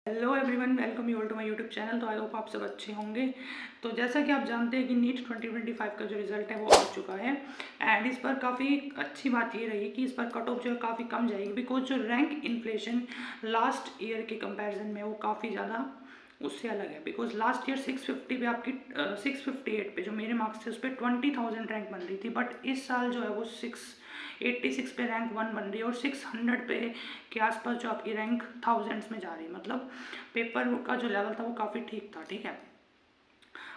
Hello everyone, welcome you all to my YouTube channel. तो I hope आप सब अच्छे होंगे। तो जैसा कि आप जानते हैं कि नीट 2025 का जो रिज़ल्ट है वो आ चुका है। एंड इस पर काफ़ी अच्छी बात ये रही कि इस पर कट ऑफ जो है काफ़ी कम जाएगी, बिकॉज जो रैंक इन्फ्लेशन लास्ट ईयर के कंपैरिजन में वो काफ़ी ज़्यादा उससे अलग है। बिकॉज लास्ट ईयर 650 पे आपकी 658 पे जो मेरे मार्क्स थे उस पर 20,000 रैंक बन रही थी, बट इस साल जो है वो 686 पे रैंक 1 बन रही है और 600 पे के आसपास जो आपकी रैंक थाउजेंड्स में जा रही है। मतलब पेपर का जो लेवल था वो काफ़ी ठीक था। ठीक है,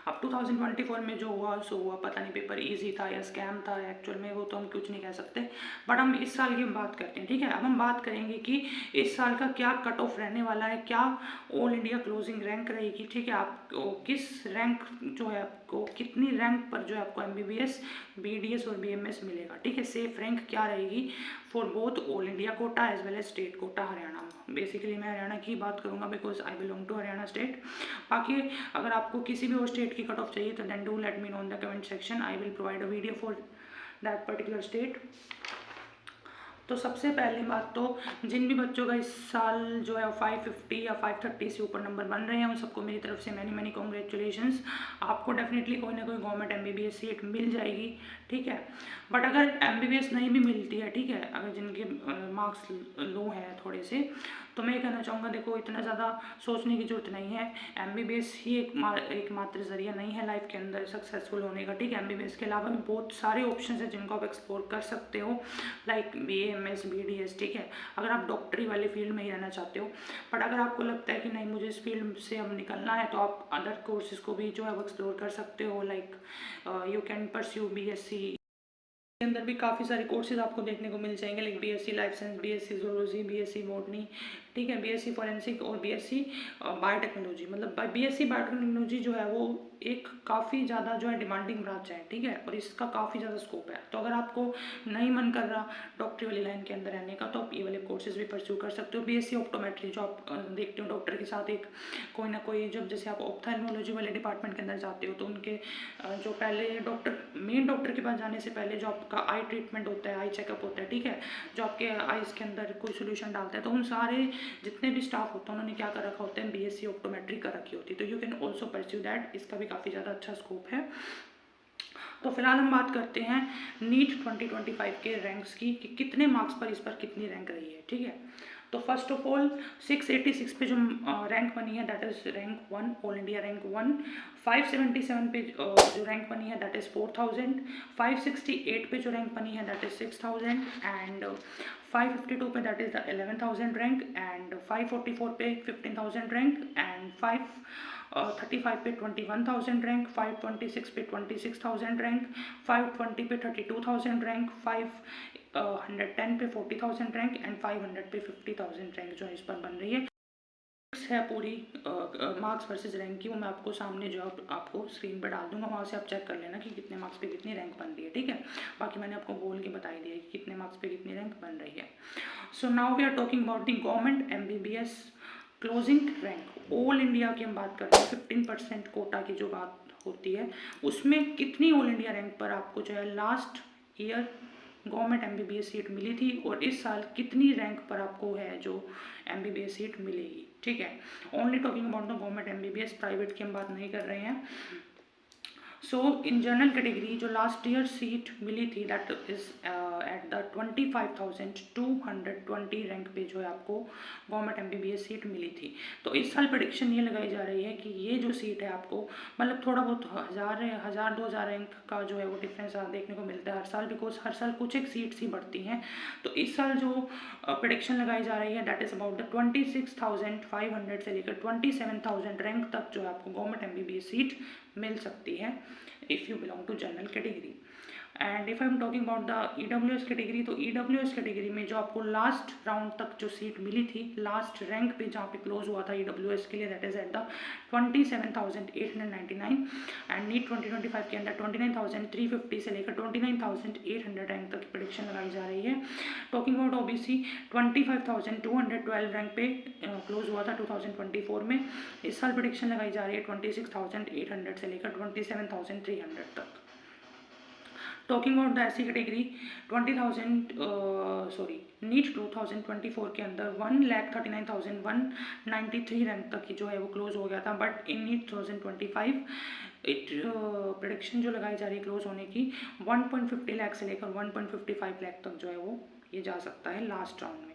अब 2024 में जो हुआ सो हुआ, पता नहीं पेपर इजी था या स्कैम था एक्चुअल में, वो तो हम कुछ नहीं कह सकते। बट हम इस साल की हम बात करते हैं। ठीक है, अब हम बात करेंगे कि इस साल का क्या कट ऑफ रहने वाला है, क्या ऑल इंडिया क्लोजिंग रैंक रहेगी। ठीक है, आपको किस रैंक जो है आपको कितनी रैंक पर जो है आपको MBBS BDS और BMS मिलेगा। ठीक है, सेफ रैंक क्या रहेगी for both all India quota as well as state quota Haryana. Basically मैं हरियाणा की बात करूँगा because I belong to Haryana state. बाकी अगर आपको किसी भी और स्टेट की कट ऑफ चाहिए तो then do let me know in the comment section, I will provide a video for that particular state. तो सबसे पहले बात तो जिन भी बच्चों का इस साल जो है 550 या 530 से ऊपर नंबर बन रहे हैं उन सबको मेरी तरफ से मैनी मैनी कॉन्ग्रेचुलेशंस। आपको डेफिनेटली कोई ना कोई गवर्नमेंट MBBS सीट मिल जाएगी। ठीक है, बट अगर MBBS नहीं भी मिलती है, ठीक है, अगर जिनके मार्क्स लो हैं थोड़े से, तो मैं ये कहना चाहूँगा, देखो इतना ज़्यादा सोचने की जरूरत नहीं है। MBBS ही एकमात्र जरिया नहीं है लाइफ के अंदर सक्सेसफुल होने का। ठीक है, MBBS के अलावा भी बहुत सारे ऑप्शन हैं जिनको आप एक्सप्लोर कर सकते हो, लाइक BAMS BDS। ठीक है, अगर आप डॉक्टरी वाले फील्ड में ही रहना चाहते हो, बट अगर आपको लगता है कि नहीं मुझे इस फील्ड से अब निकलना है, तो आप अदर कोर्सेज को भी जो है वो एक्सप्लोर कर सकते हो, like you can pursue BSc के अंदर भी काफ़ी सारे कोर्सेज आपको देखने को मिल जाएंगे, like BSc life science, BSc zoology, BSc botany. ठीक है, BSc फॉरेंसिक और BSc बायोटेक्नोलॉजी। मतलब BSc बायोटेक्नोलॉजी जो है वो एक काफ़ी ज़्यादा जो है डिमांडिंग ब्रांच है। ठीक है, और इसका काफ़ी ज़्यादा स्कोप है। तो अगर आपको नहीं मन कर रहा डॉक्टरी वाली लाइन के अंदर रहने का, तो आप ये वाले कोर्सेज भी परस्यू कर सकते हो। BSc ऑप्टोमेट्री जो आप देखते हो डॉक्टर के साथ एक कोई ना कोई, जब जैसे आप ऑप्थेल्मोलॉजी वाले डिपार्टमेंट के अंदर जाते हो तो उनके जो पहले डॉक्टर मेन डॉक्टर के पास जाने से पहले जो आपका आई ट्रीटमेंट होता है, आई चेकअप होता है, ठीक है, जो आपके आईज के अंदर कोई सोल्यूशन डालता है, तो उन सारे जितने भी स्टाफ होता है उन्होंने क्या कर रखा होता है, BSc ऑप्टोमेट्री कर रखी होती है। तो you can also pursue that, इसका भी काफ़ी ज़्यादा अच्छा स्कोप है। तो फिलहाल हम बात करते हैं नीट 2025 के रैंक्स की कि कितने मार्क्स पर इस पर कितनी रैंक रही है। ठीक है, तो फर्स्ट ऑफ ऑल 686 पे जो रैंक बनी है that is rank 1, all India rank 1। 577 पे जो रैंक बनी है दैट इज़ 4000। 568 पे जो रैंक बनी है दैट इज़ 6000। एंड 552 पे that is the 11,000 rank. And 544 पे 15,000 रैंक। एंड 535 पे 21,000 रैंक। 526 पे 26,000 रैंक। 520 पे 32,000 रैंक। 510 पे 40,000 रैंक। एंड 500 पे 50,000 रैंक जो है इस पर बन रही है। है पूरी मार्क्स वर्सेस रैंक की, वो मैं आपको सामने जो आपको स्क्रीन पर डाल दूंगा, वहाँ से आप चेक कर लेना कि कितने मार्क्स पे कितनी रैंक बन रही है। ठीक है, बाकी मैंने आपको बोल के बताई दिया कि कितने मार्क्स पे कितनी रैंक बन रही है। So now we are talking about the government MBBS closing rank. All India की हम बात करते हैं, 15% कोटा की जो बात होती है उसमें कितनी ऑल इंडिया रैंक पर आपको जो है last year government MBBS seat मिली थी, और इस साल कितनी रैंक पर आपको है जो MBBS सीट मिलेगी। ठीक है, only talking about the government MBBS, private की हम बात नहीं कर रहे हैं। सो इन जनरल कैटेगरी जो लास्ट ईयर सीट मिली थी that is at the 25,220 rank पे जो है आपको गवर्नमेंट MBBS सीट मिली थी। तो इस साल प्रेडिक्शन ये लगाई जा रही है कि ये जो सीट है आपको, मतलब थोड़ा बहुत 1000-2000 रैंक का जो है वो डिफरेंस देखने को मिलता है हर साल, बिकॉज हर साल कुछ एक सीट्स ही बढ़ती हैं। तो इस साल जो प्रेडिक्शन लगाई जा रही है दैट इज़ अबाउट द 26,500 से लेकर 27,000 रैंक तक जो है आपको गवर्नमेंट MBBS सीट मिल सकती है if you belong to general category. And if I am talking about the EWS category, तो EWS कैटेगरी में जो आपको लास्ट राउंड तक जो सीट मिली थी, लास्ट रैंक पे जहाँ पे क्लोज हुआ था EWS के लिए, that is at the 27,899। And NEET 2025 के अंदर 29,350 से लेकर 29,800 रैंक तक की प्रेडिक्शन लगाई जा रही है। टॉकिंग अबाउट OBC 25,212 रैंक पे क्लोज हुआ था 2024 में। इस साल प्रेडिक्शन लगाई जा रही है 26,800 से लेकर 27,300 तक। Talking about the SC category 20,000 NEET 2024 के अंदर 1,39,193 रैंक तक की जो है वो क्लोज हो गया था, बट इन नीट 2025 प्रोडिक्शन जो लगाई जा रही है क्लोज होने की 1.50 लाख से लेकर 1.55 लाख तक जो है वो ये जा सकता है लास्ट राउंड में।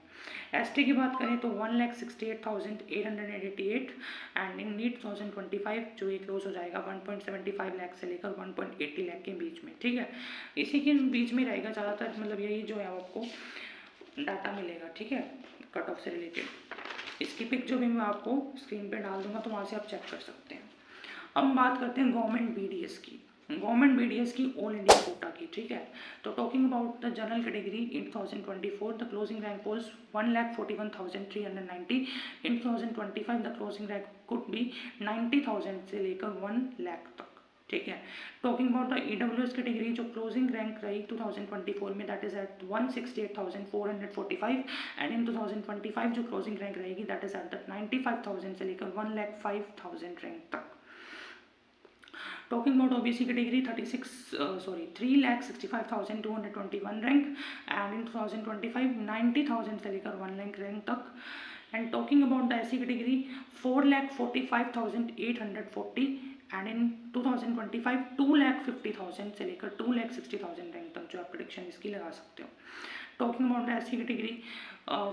एसटी की बात करें तो 1,68,888 एंड इन नीट 2025 जो ये क्लोज हो जाएगा 1.75 लाख से लेकर 1.80 लाख के बीच में, ठीक है, इसी के बीच में रहेगा ज़्यादातर, मतलब यही जो है आपको डाटा मिलेगा, ठीक है, कट ऑफ से रिलेटेड। इसकी पिक जो भी मैं आपको स्क्रीन पे डाल दूंगा तो वहाँ से आप चेक कर सकते हैं। अब हम बात करते हैं गवर्नमेंट बीडीएस की, गवर्नमेंट बीडीएस की ऑल इंडिया कोटा की, ठीक है। तो talking about the general category in 2024 the closing rank was 1,41,390। In 2025 the closing rank could be 90,000 से लेकर 1 लाख तक, ठीक है। Talking about the EWS category जो क्लोजिंग रैंक रही 2024 में that is at 168,445 and in 2025 जो क्लोजिंग रैंक रहेगी दैट इज एट 95,000 से लेकर 1,05,000 रैंक तक। Talking about OBC category 3,65,221 rank and in 2025 90,000 से लेकर 1 लाख रैंक तक। And talking about the SC category 4,45,840 and in 2025 2,50,000 से लेकर 2,60,000 रैंक तक जो आप प्रेडिक्शन इसकी लगा सकते हो। Talking about the SC category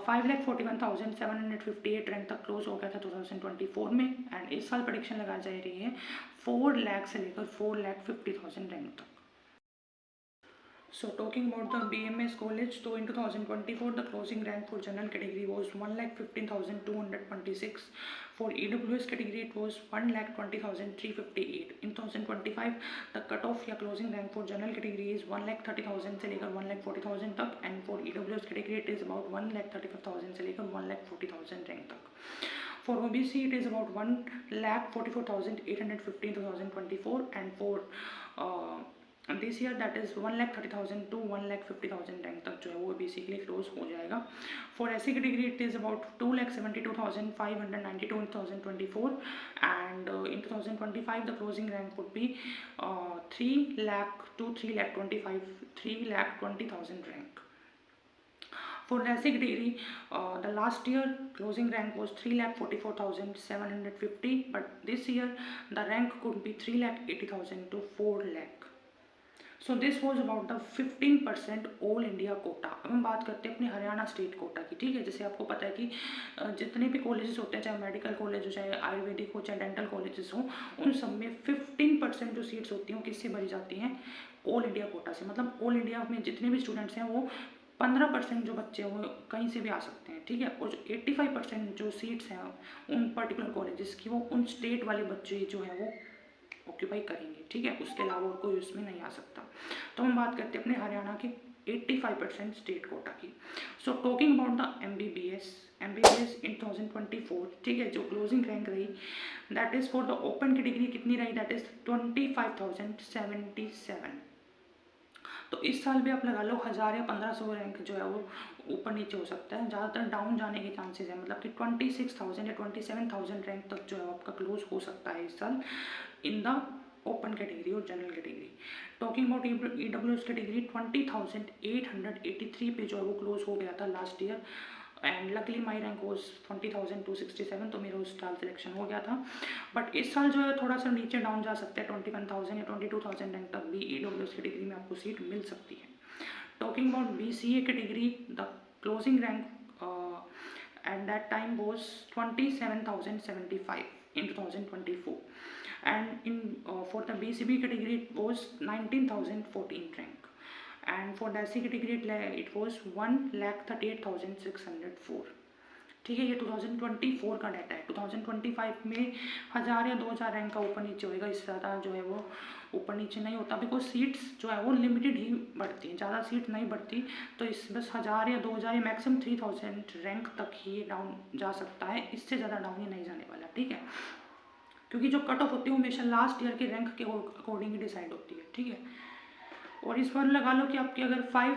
5,41,758 rank तक क्लोज हो गया था 2024 में एंड इस साल प्रेडिक्शन लगाई जा रही है 4 लाख से लेकर 4,50,000 रैंक तक। So talking about the BMS college, so in 2024 the closing rank for general category was 1,15,226. For EWS category it was 1,20,358. In 2025 the cutoff या closing rank for general category is 1,30,000 से लेकर 1,40,000 तक and for EWS category it is about 1,35,000 से लेकर 1,40,000 rank तक. For OBC it is about 1,44,850 in 2024 and for this year that is 1,30,000 to 1,50,000 rank तक जो है वो बेसिकली क्लोज हो जाएगा। For SC category it is about 2,72,592 in 2024 and in 2025 the closing rank would be 3 lakh to 3,20,000 rank. For the SC category, the last year closing rank was 3,44,750, but this year the rank could be 3,80,000 to 4 lakh. So this was about the 15% all India Kota. अब हम बात करते हैं अपने Haryana state quota की, ठीक है। जैसे आपको पता है कि जितने भी कॉलेजेस होते हैं, चाहे मेडिकल कॉलेज हो, चाहे आयुर्वेदिक हो, चाहे डेंटल कॉलेजेस हो, उन सब में 15% जो सीट्स होती हैं वो किससे भरी जाती हैं? ऑल इंडिया कोटा से। मतलब ऑल इंडिया में जितने भी स्टूडेंट्स हैं वो 15% जो बच्चे हैं वो कहीं से भी आ सकते हैं, ठीक है। और जो 85% जो सीट्स हैं उन पर्टिकुलर कॉलेजेस की वो उन स्टेट वाले बच्चे जो हैं वो ऑक्यूपाई करेंगे, ठीक है। उसके अलावा और कोई उसमें नहीं आ सकता। तो हम बात करते हैं अपने हरियाणा के 85% स्टेट कोटा की। So talking about the MBBS इन 2024, ठीक है, जो क्लोजिंग रैंक रही that is for the open category कितनी रही? That is 25,077। तो इस साल भी आप लगा लो 1,000 या 1,500 रैंक जो है वो ऊपर नीचे हो सकता है, ज़्यादातर डाउन जाने के चांसेस है। मतलब कि 26,000 या 27,000 रैंक तक जो है आपका क्लोज हो सकता है इस साल इन द ओपन कैटेगरी और general category. Talking about EWS category 20,883 पे जो है वो क्लोज हो गया था last year and luckily my rank was 20,267, तो मेरा उस साल सिलेक्शन हो गया था। बट इस साल जो है थोड़ा सा नीचे डाउन जा सकता है, 21,000 या 22,000 रैंक तक भी ईडब्ल्यूएस कैटेगरी में आपको सीट मिल सकती है। Talking about BCA category the closing rank at that time was 27,075 in 2024 and in for the BCB category it was 19,014 rank and for the SC category it was 1,38,604, ठीक है। ये 2024 का data है। 2025 में 1,000 या 2,000 रैंक का ऊपर नीचे होएगा, इससे ज़्यादा जो है वो ऊपर नीचे नहीं होता, बिकॉज सीट्स जो है वो लिमिटेड ही बढ़ती हैं, ज़्यादा सीट नहीं बढ़ती। तो इस बस 1,000 या 2,000 या मैक्सिमम 3,000 रैंक तक ही डाउन जा सकता है, इससे ज़्यादा डाउन ही नहीं जाने वाला, ठीक है। क्योंकि जो कट ऑफ होती है वो हमेशा लास्ट ईयर के रैंक के अकॉर्डिंग ही डिसाइड होती है, ठीक है। और इस पर लगा लो कि आपकी अगर 5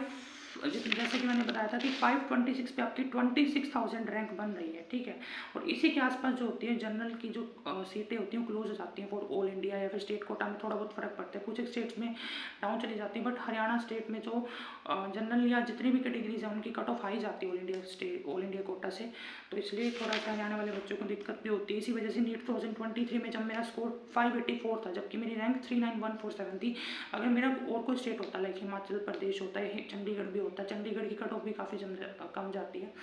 जैसे कि मैंने बताया था कि 526 पे आपकी 26,000 रैंक बन रही है, ठीक है। और इसी के आसपास जो होती है जनरल की जो सीटें होती हैं क्लोज हो जाती हैं फॉर ऑल इंडिया, या फिर स्टेट कोटा में थोड़ा बहुत फर्क पड़ता है, कुछ स्टेट्स में डाउन चली जाती है, बट हरियाणा स्टेट में जो जनरल या जितनी भी कैटेगरीज हैं उनकी कट ऑफ हाई जाती है ऑल इंडिया कोटा से, तो इसलिए थोड़ा सा हरियाणा वाले बच्चों को दिक्कत भी होती है। इसी वजह से नीट 2023 में जब मेरा स्कोर 584 था, जबकि मेरी रैंक 39147 थी, अगर मेरा और कोई स्टेट होता लाइक हिमाचल प्रदेश होता है, चंडीगढ़ भी होता है, चंडीगढ़ की कट ऑफ भी काफ़ी कम जाती है,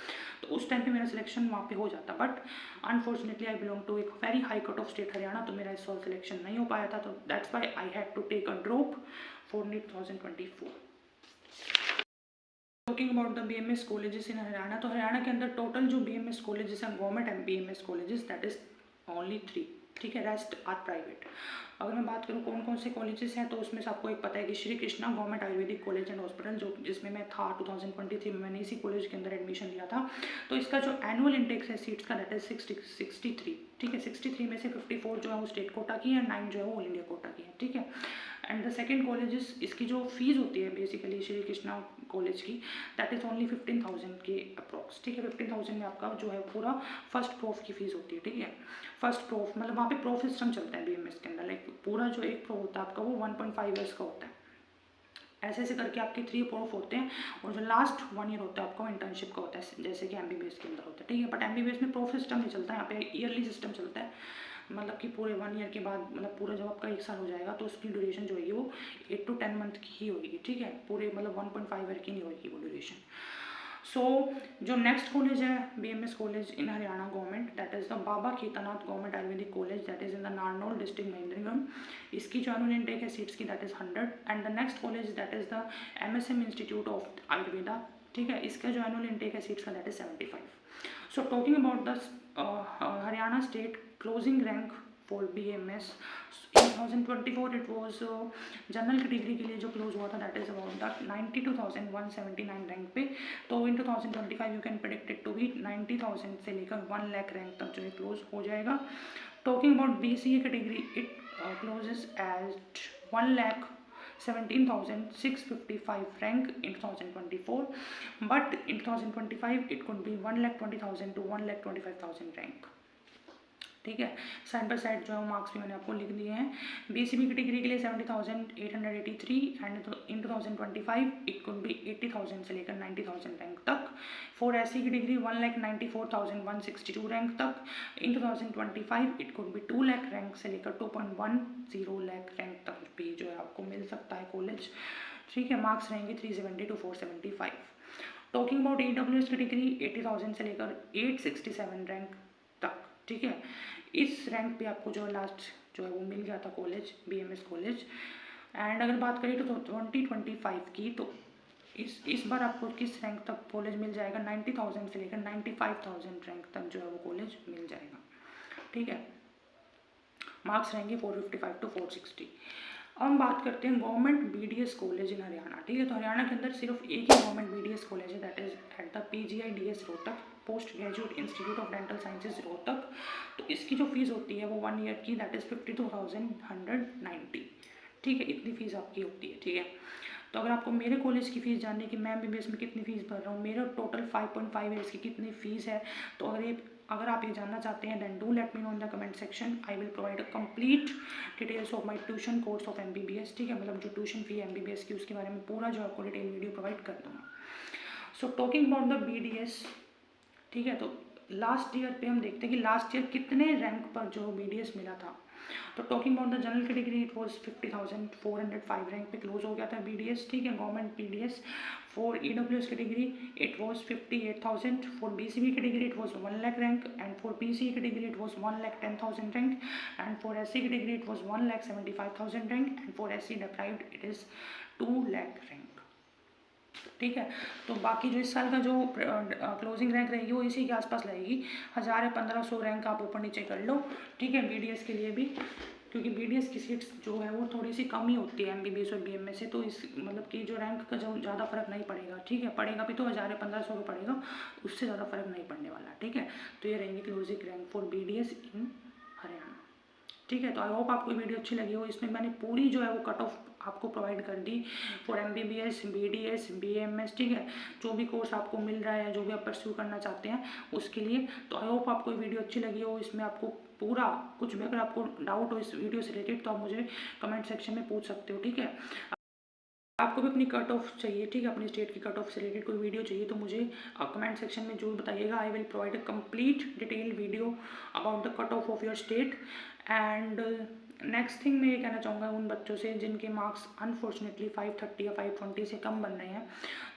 तो उस टाइम पे मेरा सिलेक्शन वहाँ पे हो जाता, but unfortunately I belong to एक very high cut off state Haryana, तो मेरा इस साल सिलेक्शन नहीं हो पाया था, तो that's why I had to take a drop for NEET 2024। Talking about the BMS colleges in Haryana, तो हरियाणा के अंदर टोटल जो BMS कॉलेजेस हैं government BMS colleges that is only 3, ठीक है, रेस्ट आर प्राइवेट। अगर मैं बात करूँ कौन कौन से कॉलेजेस हैं, तो उसमें से आपको एक पता है कि Shri Krishna government Ayurvedic college and hospital, जो जिसमें मैं था 2023 में, मैंने इसी कॉलेज के अंदर एडमिशन लिया था, तो इसका जो एनुअल इंटेक है सीट्स का दैट इज 63, ठीक है। 63 में से 54 जो है वो स्टेट कोटा की है, 9 जो है वो ऑल इंडिया कोटा की है, ठीक है। एंड द सेकेंड कॉलेजेस, इसकी जो फीस होती है बेसिकली श्री कृष्णा कॉलेज की दैट इज़ ओनली 15,000 के अप्रॉक्स, ठीक है। 15,000 में आपका जो है पूरा फर्स्ट प्रोफ की फीस होती है, ठीक है। फर्स्ट प्रोफ मतलब वहाँ पे प्रोफ सिस्टम चलता है BMS के अंदर, लाइक पूरा जो एक प्रो होता है आपका वो 1.5 ईयर्स का होता है, ऐसे ऐसे करके आपके 3 प्रोफ होते हैं, और जो लास्ट 1 ईयर होता है आपका इंटर्नशिप का होता है, जैसे कि MBBS के अंदर होता है, ठीक है। बट MBBS में प्रोफ सिस्टम नहीं चलता है, यहाँ पे ईयरली सिस्टम चलता है, मतलब कि पूरे 1 ईयर के बाद, मतलब पूरा जब आपका 1 साल हो जाएगा तो उसकी ड्यूरेशन जो होगी वो 8 to 10 मंथ की ही होगी, ठीक है, पूरे मतलब 1.5 ईयर की नहीं होगी वो ड्यूरेशन। सो जो नेक्स्ट कॉलेज है BMS college in Haryana government that is the Baba Kedarnath government Ayurvedic college that is in the Narnaul district Mahendragarh. इसकी जो एनुअल इंटेक है सीट्स की that is 100, and the next college that is the MSM institute of Ayurveda, ठीक है। इसका जो annual intake है seats का that is 75। So talking about the Haryana state closing rank for BMS in 2024 it was general category के लिए जो close हुआ था that is about the 92,179 rank पे, तो in 2025 you can predict it to be 90,000 से लेकर 1 लाख रैंक तक जो है क्लोज हो जाएगा। Talking about BCA category it closes at 1,17,655 rank in 2024, but in 2025 it could be 1,20,000 to 1,25,000 rank, ठीक है। साइड बाय साइड जो है मार्क्स भी मैंने आपको लिख दिए हैं। BCB कैटेगरी के लिए 70,883 and in 2025 it could be 80,000 से लेकर 90,000 रैंक तक। फॉर SC कैटेगरी 1,94,162 रैंक तक। इन 2025 it could be 2 lakh rank से लेकर 2.10 लाख रैंक तक भी जो है आपको मिल सकता है कॉलेज, ठीक है। मार्क्स रहेंगे 370 to 475। Talking about EWS category 80,000 से लेकर 867 रैंक तक, ठीक है। इस रैंक पे आपको जो लास्ट जो है वो मिल गया था कॉलेज BMS कॉलेज। एंड अगर बात करें तो 2025 की, तो इस बार आपको किस रैंक तक कॉलेज मिल जाएगा, 90,000 से लेकर 95,000 रैंक तक जो है वो कॉलेज मिल जाएगा, ठीक है। मार्क्स रहेंगे 455 to 460। अब हम बात करते हैं government BDS college in Haryana, ठीक है। तो हरियाणा के अंदर सिर्फ एक ही गवर्नमेंट BDS कॉलेज है that is at the PGIDS Rohtak, post graduate institute of dental sciences Rohtak. तो इसकी जो फीस होती है वो 1 ईयर की दैट इज़ 52,190, ठीक है। इतनी फीस आपकी होती है, ठीक है। तो अगर आपको मेरे कॉलेज की फ़ीस जानने की मैं MBBS में कितनी फ़ीस भर रहा हूँ, मेरा टोटल 5.5 ईयर्स की कितनी फ़ीस है, तो अगर आप ये जानना चाहते हैं then do let me know in the comment section. I will provide a complete details of my tuition course of MBBS, ठीक है। मतलब जो ट्यूशन फी है MBBS की उसके बारे में पूरा जो आपको डिटेल वीडियो प्रोवाइड कर दूँगा। So talking about the BDS, ठीक है। तो लास्ट ईयर पे हम देखते हैं कि लास्ट ईयर कितने रैंक पर जो BDS मिला था। तो talking about the general category it was 50,405 rank पे क्लोज हो गया था BDS, ठीक है, government BDS। For EWS category it was 58,000। For BCB category it was 1 lakh rank, and for BCE category it was 1,10,000 rank, and for SC category it was 1,75,000 rank, and for SC deprived it is 2 lakh rank, ठीक है। तो बाकी जो इस साल का जो closing rank रहेगी वो इसी के आसपास रहेगी, 1000 या 1500 रैंक आप ऊपर नीचे कर लो, ठीक है। BDS के लिए भी, क्योंकि BDS की सीट्स जो है वो थोड़ी सी कम ही होती है MBBS और BMS से, तो इस मतलब कि जो रैंक का जो ज़्यादा फर्क नहीं पड़ेगा, ठीक है। पड़ेगा भी तो 1000 या 1500 का पड़ेगा, उससे ज़्यादा फर्क नहीं पड़ने वाला, ठीक है। तो ये रहेंगे क्लोजिंग रैंक फॉर BDS इन हरियाणा, ठीक है। तो आई होप आपको वीडियो अच्छी लगी हो। इसमें मैंने पूरी जो है वो कट ऑफ आपको प्रोवाइड कर दी फॉर MBBS, BDS, BAMS, ठीक है, जो भी कोर्स आपको मिल रहा है, जो भी आप परस्यू करना चाहते हैं उसके लिए। तो आई होप आपको वीडियो अच्छी लगी हो, इसमें आपको पूरा कुछ भी अगर आपको डाउट हो इस वीडियो से रिलेटेड तो आप मुझे कमेंट सेक्शन में पूछ सकते हो, ठीक है। आपको भी अपनी कट ऑफ चाहिए, ठीक है, अपनी स्टेट की कट ऑफ से रिलेटेड कोई वीडियो चाहिए तो मुझे कमेंट सेक्शन में जरूर बताइएगा। आई will provide a complete detail video about the cut off your state. And next thing मैं ये कहना चाहूँगा उन बच्चों से जिनके मार्क्स अनफॉर्चुनेटली 530 या 520 से कम बन रहे हैं,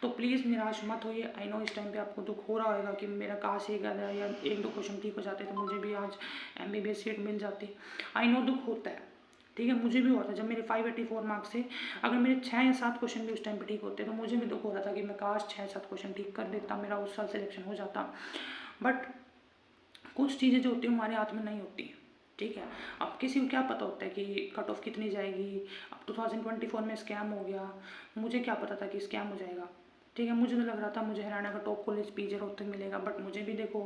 तो प्लीज़ निराश मत होइए। आई नो इस टाइम पे आपको दुख हो रहा होगा कि मेरा कहाँ से गया या 1-2 क्वेश्चन ठीक हो जाते तो मुझे भी आज MBBS सीट मिल जाती। आई नो दुख होता है, ठीक है, मुझे भी होता है। जब मेरे 584 मार्क्स थे, अगर मेरे 6 या 7 क्वेश्चन भी उस टाइम पे ठीक होते तो मुझे भी दुख हो रहा था कि मैं काश 6-7 क्वेश्चन ठीक कर देता, मेरा उस साल सिलेक्शन हो जाता। बट कुछ चीज़ें जो होती हैं हमारे हाथ में नहीं होती, ठीक है। अब किसी को क्या पता होता है कि कट ऑफ कितनी जाएगी। अब 2024 में स्कैम हो गया, मुझे क्या पता था कि स्कैम हो जाएगा, ठीक है। मुझे तो लग रहा था मुझे हरियाणा का टॉप कॉलेज PJ रोहतक मिलेगा, बट मुझे भी देखो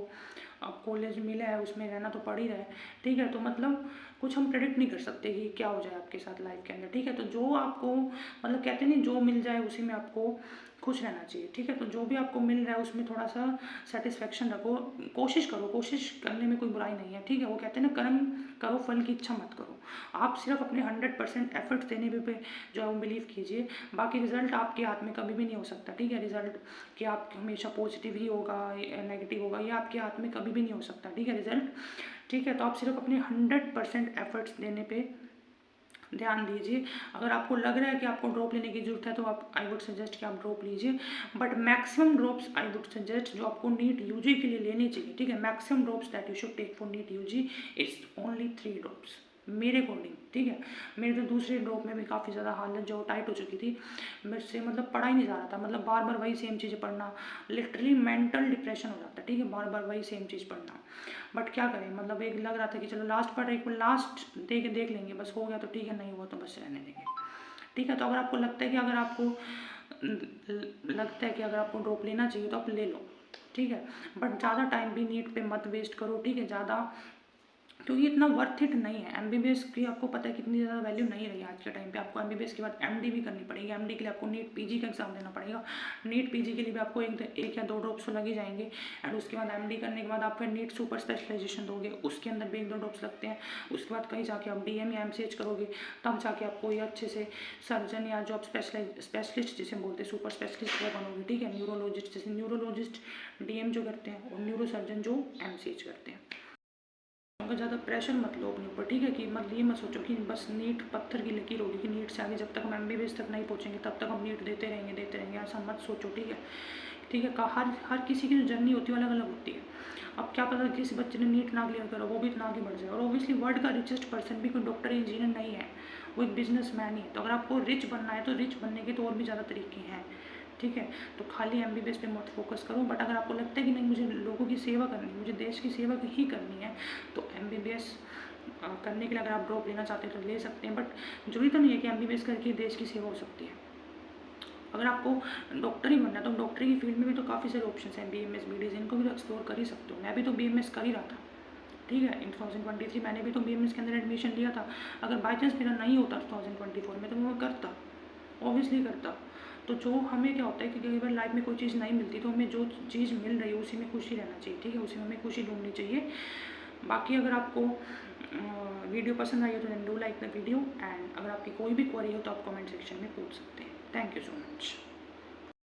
अब कॉलेज मिला है, उसमें रहना तो पड़ ही रहा है, ठीक है। तो मतलब कुछ हम प्रेडिक्ट नहीं कर सकते कि क्या हो जाए आपके साथ लाइफ के अंदर, ठीक है। तो जो आपको मतलब कहते नहीं, जो मिल जाए उसी में आपको खुश रहना चाहिए, ठीक है। तो जो भी आपको मिल रहा है उसमें थोड़ा सा सेटिस्फेक्शन रखो, कोशिश करो, कोशिश करने में कोई बुराई नहीं है, ठीक है। वो कहते हैं ना, कर्म करो फल की इच्छा मत करो। आप सिर्फ अपने 100% एफर्ट्स देने पे जो है वो बिलीव कीजिए। बाकी रिजल्ट आपके हाथ में कभी भी नहीं हो सकता, ठीक है। रिजल्ट कि आप हमेशा पॉजिटिव ही होगा या नेगेटिव होगा, ये आपके हाथ में कभी भी नहीं हो सकता, ठीक है, रिजल्ट, ठीक है। तो आप सिर्फ अपने 100% एफर्ट्स देने पे ध्यान दीजिए। अगर आपको लग रहा है कि आपको ड्रॉप लेने की ज़रूरत है तो आप आई वुड सजेस्ट कि आप ड्रॉप लीजिए, but maximum drops I would suggest जो आपको नीट UG के लिए लेनी चाहिए, ठीक है। Maximum drops that you should take for NEET UG is only 3 drops मेरे अकॉर्डिंग, ठीक है। मेरे तो दूसरे ड्रॉप में भी काफ़ी ज़्यादा हालत जो टाइट हो चुकी थी, मेरे से मतलब पढ़ा ही नहीं जा रहा था, मतलब बार बार वही सेम चीज़ें पढ़ना, लिटरली मेंटल डिप्रेशन हो जाता है, ठीक है, बार बार वही सेम चीज़ पढ़ना। बट क्या करें, मतलब एक लग रहा था कि चलो लास्ट पढ़ एक लास्ट देख लेंगे, बस हो गया तो ठीक है, नहीं हुआ तो बस रहने देंगे, ठीक है। तो अगर आपको लगता है कि अगर आपको ड्रॉप लेना चाहिए तो आप ले लो, ठीक है। बट ज़्यादा टाइम भी नीट पे मत वेस्ट करो, ठीक है, ज़्यादा, क्योंकि इतना वर्थ इट नहीं है। MBBS की आपको पता है कितनी ज़्यादा वैल्यू नहीं रही आज के टाइम पे। आपको MBBS के बाद MD भी करनी पड़ेगी, MD के लिए आपको नीट PG का एग्जाम देना पड़ेगा। नीट PG के लिए भी आपको एक या 2 ड्रॉप्स लग ही जाएंगे, एंड उसके बाद MD करने के बाद आप फिर नीट सुपर स्पेशलाइजेशन दोगे, उसके अंदर भी 1-2 ड्रॉप्स लगते हैं। उसके बाद कहीं जाके आप DM या MCH करोगे, तब जाके आप कोई अच्छे से सर्जन या जॉब स्पेशलिस्ट जिसे बोलते हैं सुपर स्पेशलिस्ट वो बनोगे, ठीक है। न्यूरोलॉजिस्ट जैसे न्यूरोलॉजिस्ट DM जो करते हैं, और न्यूरो सर्जन जो MCH करते हैं। अगर ज़्यादा प्रेशर मत लो अपने ऊपर, ठीक है, कि मतलब ये मत सोचो कि बस नीट पत्थर की लकीर होगी कि नीट से आगे जब तक हम MBBS तक नहीं पहुँचेंगे तब तक हम नीट देते रहेंगे, ऐसा मत सोचो, ठीक है, ठीक है। हर किसी की जो जर्नी होती है अलग अलग होती है। अब क्या पता किसी बच्चे ने नीट ना क्लियर करो, वो भी इतना आगे बढ़ जाए। और ऑब्वियसली वर्ल्ड का रिचेस्ट पर्सन भी कोई डॉक्टर इंजीनियर नहीं है, वो एक बिजनेसमैन ही है। तो अगर आपको रिच बनना है तो रिच बनने के तो और भी ज़्यादा तरीके हैं, ठीक है। तो खाली MBBS पे मत फोकस करो, बट अगर आपको लगता है कि नहीं मुझे लोगों की सेवा करनी है, मुझे देश की सेवा ही करनी है, तो MBBS करने के लिए अगर आप ड्रॉप लेना चाहते हैं तो ले सकते हैं। बट जरूरी तो नहीं है कि MBBS करके देश की सेवा हो सकती है। अगर आपको डॉक्टर ही बनना है तो डॉक्टरी की फील्ड में भी तो काफ़ी सारे ऑप्शन हैं, BMS BDS, इनको भी तो एक्सप्लोर कर ही सकते हो। मैं भी तो BMS कर ही रहा था, ठीक है। इन 2023 मैंने भी तो BMS के अंदर एडमिशन लिया था। अगर बाई चांस मेरा नहीं होता 2024 में तो मैं करता, ऑब्वियसली करता। तो जो हमें क्या होता है कि कई बार लाइफ में कोई चीज़ नहीं मिलती, तो हमें जो चीज़ मिल रही है उसी में खुशी रहना चाहिए, ठीक है, उसी में हमें खुशी ढूंढनी चाहिए। बाकी अगर आपको वीडियो पसंद आई हो तो then do like the video, and अगर आपकी कोई भी क्वेरी हो तो आप कमेंट सेक्शन में पूछ सकते हैं। Thank you so much.